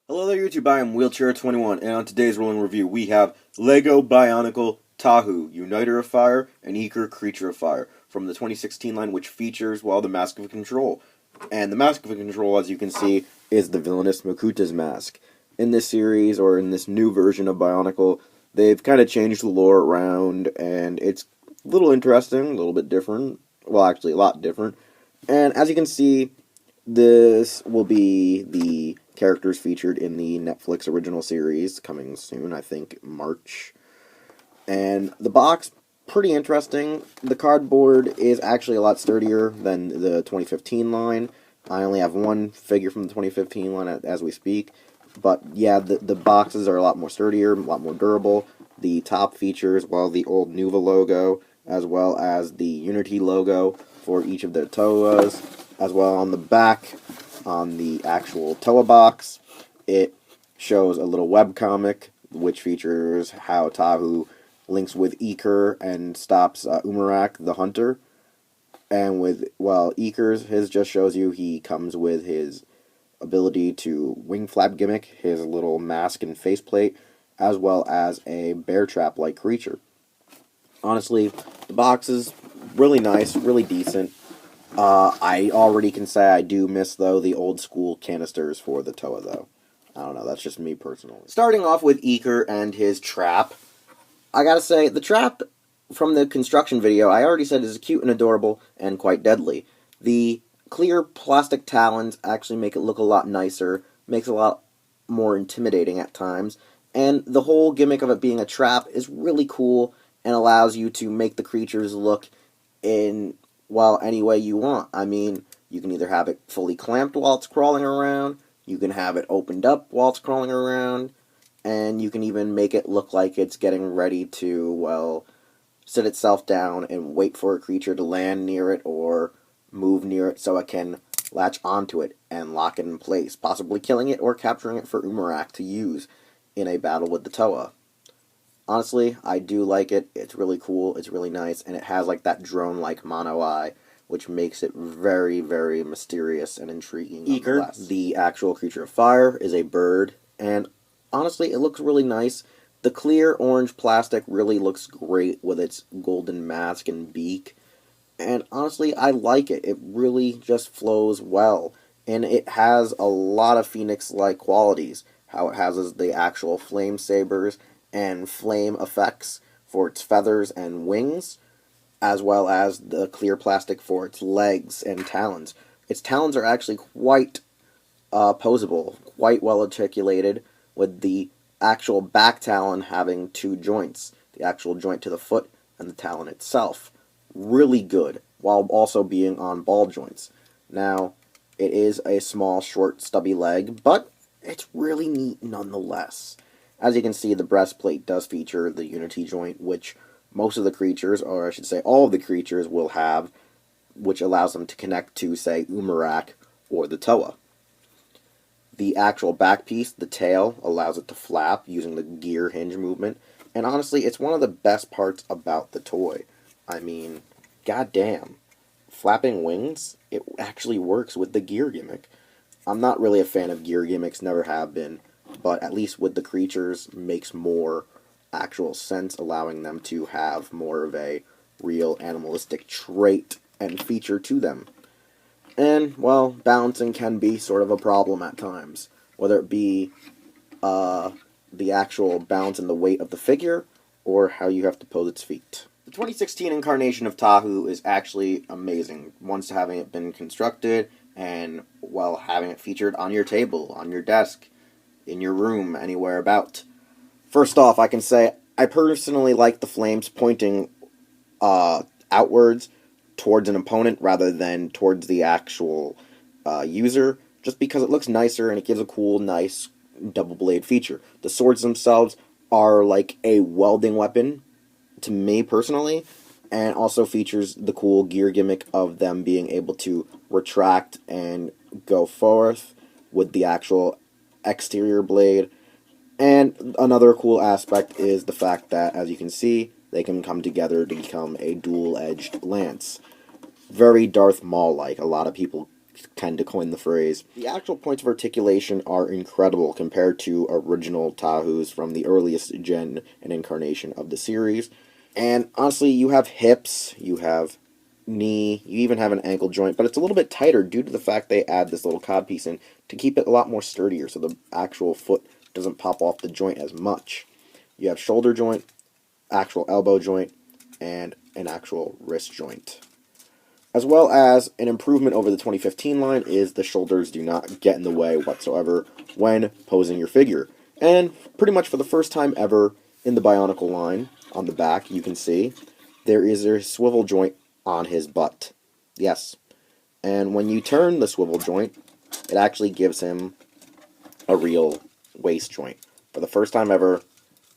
Hello there YouTube, I am Wheelchair21, and on today's rolling review we have Lego Bionicle Tahu, Uniter of Fire, and Ikir, Creature of Fire, from the 2016 line, which features, well, the Mask of Control. And the Mask of Control, as you can see, is the villainous Makuta's mask. In this series, or in this new version of Bionicle, they've kind of changed the lore around, and it's a little interesting, a little bit different, well, actually a lot different. And as you can see, this will be the characters featured in the Netflix original series coming soon, I think March. And the box, pretty interesting. The cardboard is actually a lot sturdier than the 2015 line. I only have one figure from the 2015 line as we speak. But yeah, the boxes are a lot more sturdier, a lot more durable. The top features, well, the old Nuva logo, as well as the Unity logo for each of their Toas. As well, on the back, on the actual Toa box, it shows a little webcomic which features how Tahu links with Ikir and stops Umarak the hunter. And with, well, Ikir's, his just shows you he comes with his ability to wing flap gimmick, his little mask and faceplate, as well as a bear trap-like creature. Honestly, the box is really nice, really decent. I already can say I do miss, though, the old school canisters for the Toa, though. I don't know, that's just me personally. Starting off with Ikir and his trap, I gotta say, the trap from the construction video, I already said is cute and adorable and quite deadly. The clear plastic talons actually make it look a lot nicer, makes it a lot more intimidating at times, and the whole gimmick of it being a trap is really cool and allows you to make the creatures look in, well, any way you want. I mean, you can either have it fully clamped while it's crawling around, you can have it opened up while it's crawling around, and you can even make it look like it's getting ready to, well, sit itself down and wait for a creature to land near it or move near it so it can latch onto it and lock it in place, possibly killing it or capturing it for Umarak to use in a battle with the Toa. Honestly, I do like it. It's really cool, it's really nice, and it has like that drone-like mono eye, which makes it very, very mysterious and intriguing. Ikir, the actual creature of fire, is a bird, and honestly, it looks really nice. The clear orange plastic really looks great with its golden mask and beak, and honestly, I like it. It really just flows well, and it has a lot of Phoenix-like qualities. How it has the actual flame sabers and flame effects for its feathers and wings, as well as the clear plastic for its legs and talons. Its talons are actually quite posable, quite well articulated, with the actual back talon having two joints, the actual joint to the foot and the talon itself. Really good, while also being on ball joints. Now, it is a small, short, stubby leg, but it's really neat nonetheless. As you can see, the breastplate does feature the Unity joint, which most of the creatures, or I should say all of the creatures, will have, which allows them to connect to, say, Umarak or the Toa. The actual back piece, the tail, allows it to flap using the gear hinge movement, and honestly, it's one of the best parts about the toy. I mean, goddamn. Flapping wings, it actually works with the gear gimmick. I'm not really a fan of gear gimmicks, never have been, but at least with the creatures makes more actual sense, allowing them to have more of a real animalistic trait and feature to them. And, well, balancing can be sort of a problem at times, whether it be the actual balance and the weight of the figure, or how you have to pose its feet. The 2016 incarnation of Tahu is actually amazing, once having it been constructed, and, well, having it featured on your table, on your desk, in your room, anywhere about. First off, I can say I personally like the flames pointing outwards towards an opponent rather than towards the actual user, just because it looks nicer and it gives a cool, nice double blade feature. The swords themselves are like a welding weapon to me personally, and also features the cool gear gimmick of them being able to retract and go forth with the actual exterior blade. And another cool aspect is the fact that, as you can see, they can come together to become a dual-edged lance. Very Darth Maul-like. A lot of people kind of coin the phrase. The actual points of articulation are incredible compared to original Tahus from the earliest gen and incarnation of the series. And honestly, you have hips, you have knee, you even have an ankle joint, but it's a little bit tighter due to the fact they add this little codpiece in to keep it a lot more sturdier so the actual foot doesn't pop off the joint as much. You have shoulder joint, actual elbow joint, and an actual wrist joint. As well as an improvement over the 2015 line is the shoulders do not get in the way whatsoever when posing your figure. And pretty much for the first time ever in the Bionicle line, on the back, you can see, there is a swivel joint on his butt. Yes. And when you turn the swivel joint, it actually gives him a real waist joint. For the first time ever,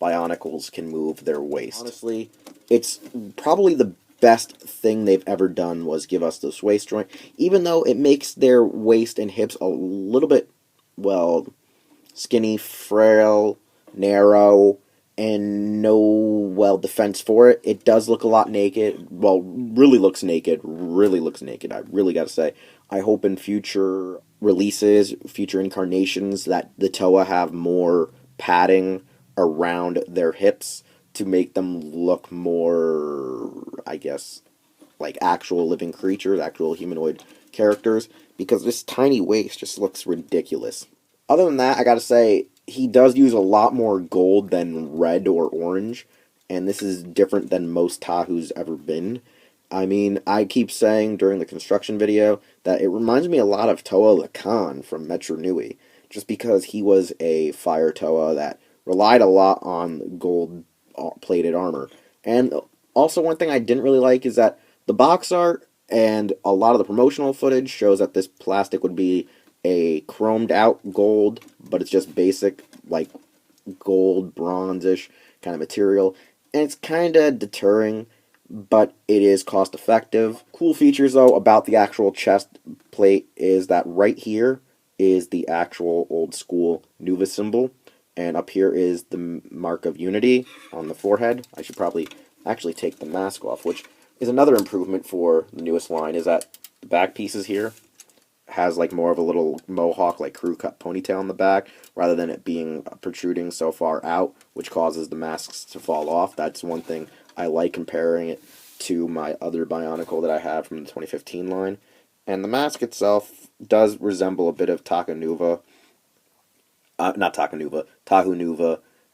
Bionicles can move their waist. Honestly, it's probably the best thing they've ever done was give us this waist joint, even though it makes their waist and hips a little bit, well, skinny, frail, narrow, and no, well, defense for it. It does look a lot naked. Well, really looks naked. I really gotta say. I hope in future releases, future incarnations, that the Toa have more padding around their hips to make them look more, I guess, like actual living creatures, actual humanoid characters, because this tiny waist just looks ridiculous. Other than that, I gotta say, he does use a lot more gold than red or orange, and this is different than most Tahu's ever been. I mean, I keep saying during the construction video that it reminds me a lot of Toa Lhikan from Metro Nui, just because he was a fire Toa that relied a lot on gold-plated armor. And also one thing I didn't really like is that the box art and a lot of the promotional footage shows that this plastic would be a chromed out gold, but it's just basic, like, gold, bronze-ish kind of material. And it's kind of deterring, but it is cost effective. Cool features, though, about the actual chest plate is that right here is the actual old school Nuva symbol, and up here is the mark of unity on the forehead. I should probably actually take the mask off, which is another improvement for the newest line, is that the back pieces here has like more of a little mohawk, like crew cut ponytail in the back, rather than it being protruding so far out, which causes the masks to fall off. That's one thing I like comparing it to my other Bionicle that I have from the 2015 line. And the mask itself does resemble a bit of Tahu Nuva,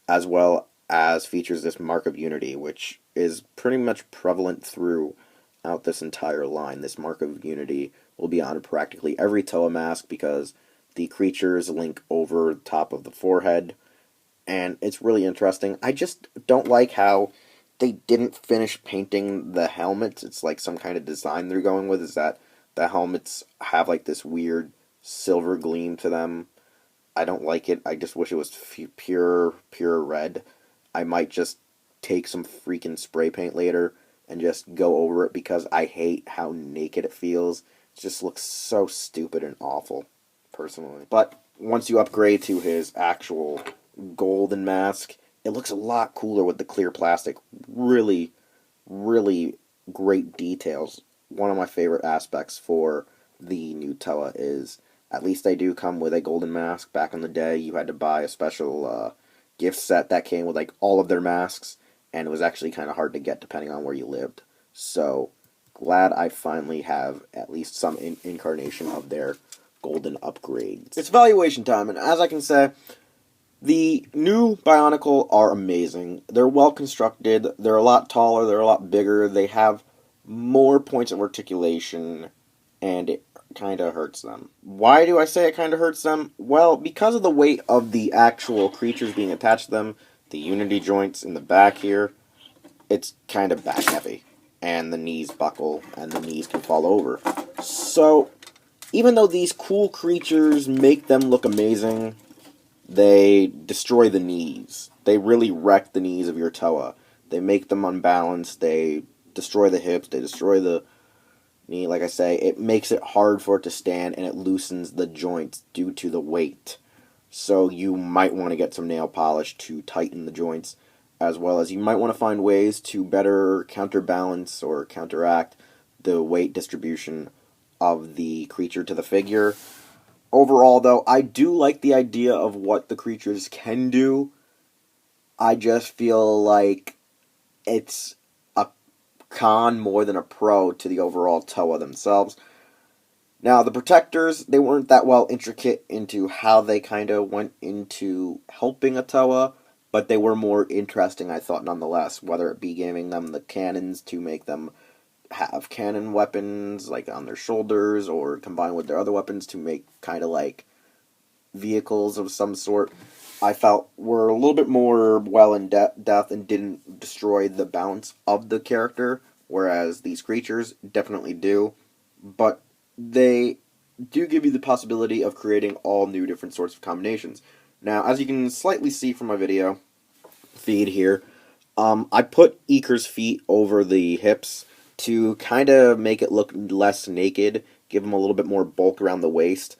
as well as features this mark of unity, which is pretty much prevalent throughout this entire line. This mark of unity will be on practically every Toa mask because the creatures link over the top of the forehead, and it's really interesting. I just don't like how they didn't finish painting the helmets. It's like some kind of design they're going with, is that the helmets have like this weird silver gleam to them. I don't like it. I just wish it was pure red. I might just take some freaking spray paint later and just go over it because I hate how naked it feels. It just looks so stupid and awful, personally. But once you upgrade to his actual golden mask, it looks a lot cooler with the clear plastic. Really, really great details. One of my favorite aspects for the new Toa is, at least they do come with a golden mask. Back in the day, you had to buy a special gift set that came with like all of their masks, and it was actually kind of hard to get depending on where you lived. So, glad I finally have at least some incarnation of their golden upgrades. It's evaluation time, and as I can say, the new Bionicle are amazing. They're well constructed, they're a lot taller, they're a lot bigger, they have more points of articulation, and it kind of hurts them. Why do I say it kind of hurts them? Well, because of the weight of the actual creatures being attached to them, the unity joints in the back here, it's kind of back heavy. And the knees buckle, and the knees can fall over. So, even though these cool creatures make them look amazing, they destroy the knees. They really wreck the knees of your Toa. They make them unbalanced, they destroy the hips, they destroy the knee. Like I say, it makes it hard for it to stand, and it loosens the joints due to the weight. So you might want to get some nail polish to tighten the joints, as well as you might want to find ways to better counterbalance or counteract the weight distribution of the creature to the figure. Overall, though, I do like the idea of what the creatures can do. I just feel like it's a con more than a pro to the overall Toa themselves. Now, the protectors, they weren't that well intricate into how they kind of went into helping a Toa, but they were more interesting, I thought, nonetheless, whether it be giving them the cannons to make them have cannon weapons, like, on their shoulders, or combined with their other weapons to make kind of like vehicles of some sort, I felt were a little bit more well in depth and didn't destroy the balance of the character, whereas these creatures definitely do. But they do give you the possibility of creating all new different sorts of combinations. Now, as you can slightly see from my video feed here, I put Ikir's feet over the hips to kind of make it look less naked, give him a little bit more bulk around the waist,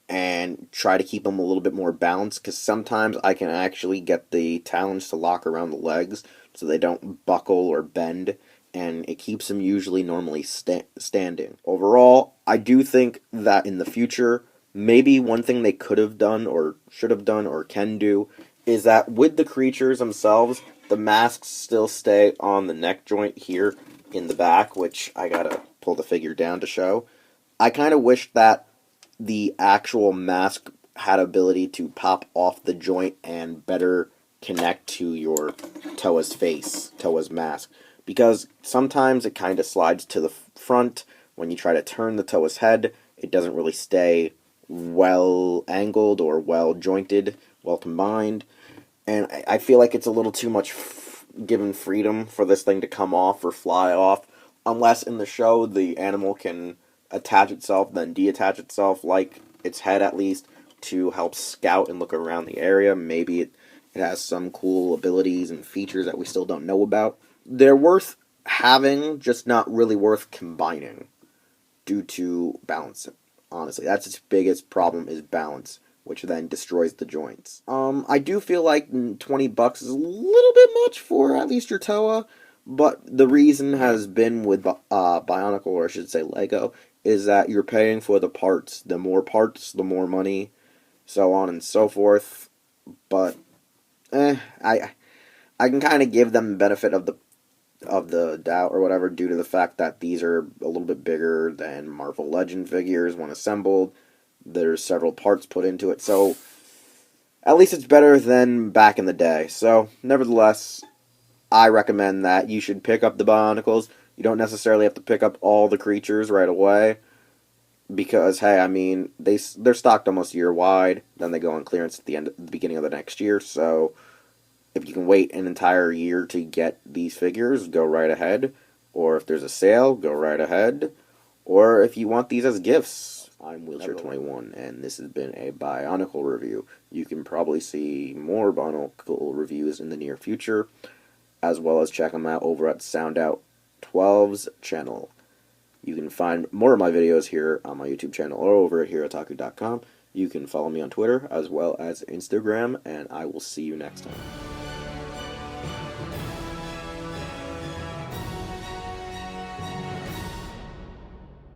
and try to keep him a little bit more balanced, because sometimes I can actually get the talons to lock around the legs so they don't buckle or bend, and it keeps them usually normally standing. Overall, I do think that in the future, maybe one thing they could have done or should have done or can do is that with the creatures themselves, the masks still stay on the neck joint here in the back, which I gotta pull the figure down to show. I kind of wish that the actual mask had ability to pop off the joint and better connect to your Toa's face, Toa's mask. Because sometimes it kind of slides to the front. When you try to turn the Toa's head, it doesn't really stay well angled or well jointed, well combined. And I feel like it's a little too much given freedom for this thing to come off or fly off. Unless in the show the animal can attach itself, then detach itself, like its head at least, to help scout and look around the area. Maybe it has some cool abilities and features that we still don't know about. They're worth having, just not really worth combining due to balance. Honestly, that's its biggest problem, is balance, which then destroys the joints. I do feel like $20 is a little bit much for at least your Toa, but the reason has been with Bionicle, or I should say Lego, is that you're paying for the parts. The more parts, the more money, so on and so forth. But I can kind of give them the benefit of the doubt or whatever, due to the fact that these are a little bit bigger than Marvel Legend figures when assembled. There's several parts put into it, so at least it's better than back in the day. So, nevertheless, I recommend that you should pick up the Bionicles. You don't necessarily have to pick up all the creatures right away, because, hey, I mean, they're stocked almost year-wide, then they go on clearance at the beginning of the next year, so if you can wait an entire year to get these figures, go right ahead. Or if there's a sale, go right ahead. Or if you want these as gifts. I'm Wheelchair21, and this has been a Bionicle review. You can probably see more Bionicle reviews in the near future, as well as check them out over at SoundOut12's channel. You can find more of my videos here on my YouTube channel or over at hereotaku.com. You can follow me on Twitter as well as Instagram, and I will see you next time.